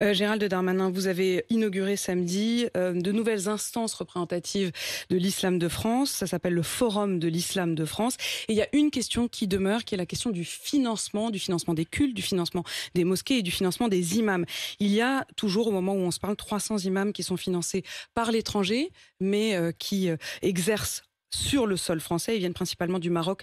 Gérald Darmanin, vous avez inauguré samedi de nouvelles instances représentatives de l'islam de France. Ça s'appelle le Forum de l'islam de France. Et il y a une question qui demeure, qui est la question du financement des cultes, du financement des mosquées et du financement des imams. Il y a toujours, au moment où on se parle, 300 imams qui sont financés par l'étranger, mais qui exercent sur le sol français. Ils viennent principalement du Maroc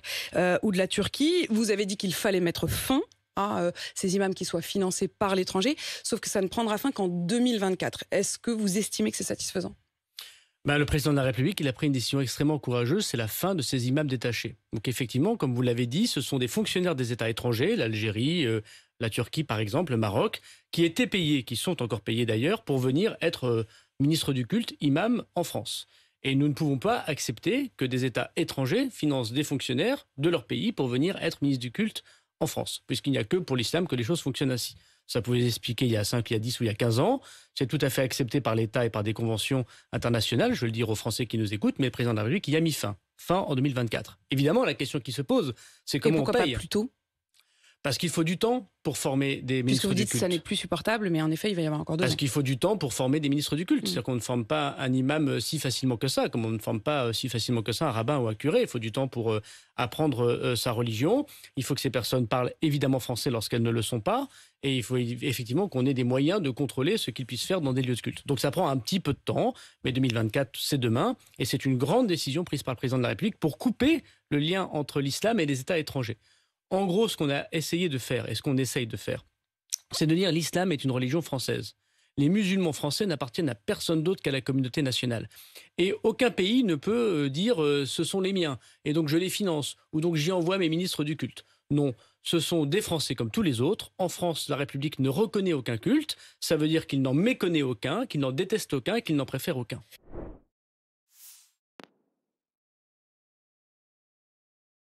ou de la Turquie. Vous avez dit qu'il fallait mettre fin à ces imams qui soient financés par l'étranger, sauf que ça ne prendra fin qu'en 2024. Est-ce que vous estimez que c'est satisfaisant ? Le président de la République, il a pris une décision extrêmement courageuse, c'est la fin de ces imams détachés. Donc effectivement, comme vous l'avez dit, ce sont des fonctionnaires des États étrangers, l'Algérie, la Turquie par exemple, le Maroc, qui étaient payés, qui sont encore payés d'ailleurs, pour venir être ministre du culte, imam en France. Et nous ne pouvons pas accepter que des États étrangers financent des fonctionnaires de leur pays pour venir être ministre du culte en France, puisqu'il n'y a que pour l'islam que les choses fonctionnent ainsi. Ça pouvait s'expliquer il y a 5, il y a 10 ou il y a 15 ans. C'est tout à fait accepté par l'État et par des conventions internationales, je veux le dire aux Français qui nous écoutent, mais le président de la République y a mis fin en 2024. Évidemment, la question qui se pose, c'est comment on paye. Et pourquoi pas plus tôt ? Parce qu'il faut du temps pour former des ministres du culte. Puisque vous dites que ça n'est plus supportable, mais en effet, il va y avoir encore 2 ans. Parce qu'il faut du temps pour former des ministres du culte. C'est-à-dire qu'on ne forme pas un imam si facilement que ça, comme on ne forme pas si facilement que ça un rabbin ou un curé. Il faut du temps pour apprendre sa religion. Il faut que ces personnes parlent évidemment français lorsqu'elles ne le sont pas. Et il faut effectivement qu'on ait des moyens de contrôler ce qu'ils puissent faire dans des lieux de culte. Donc ça prend un petit peu de temps, mais 2024, c'est demain. Et c'est une grande décision prise par le président de la République pour couper le lien entre l'islam et les États étrangers. En gros, ce qu'on a essayé de faire et ce qu'on essaye de faire, c'est de dire l'islam est une religion française. Les musulmans français n'appartiennent à personne d'autre qu'à la communauté nationale. Et aucun pays ne peut dire ce sont les miens et donc je les finance ou donc j'y envoie mes ministres du culte. Non, ce sont des Français comme tous les autres. En France, la République ne reconnaît aucun culte. Ça veut dire qu'il n'en méconnaît aucun, qu'il n'en déteste aucun et qu'il n'en préfère aucun.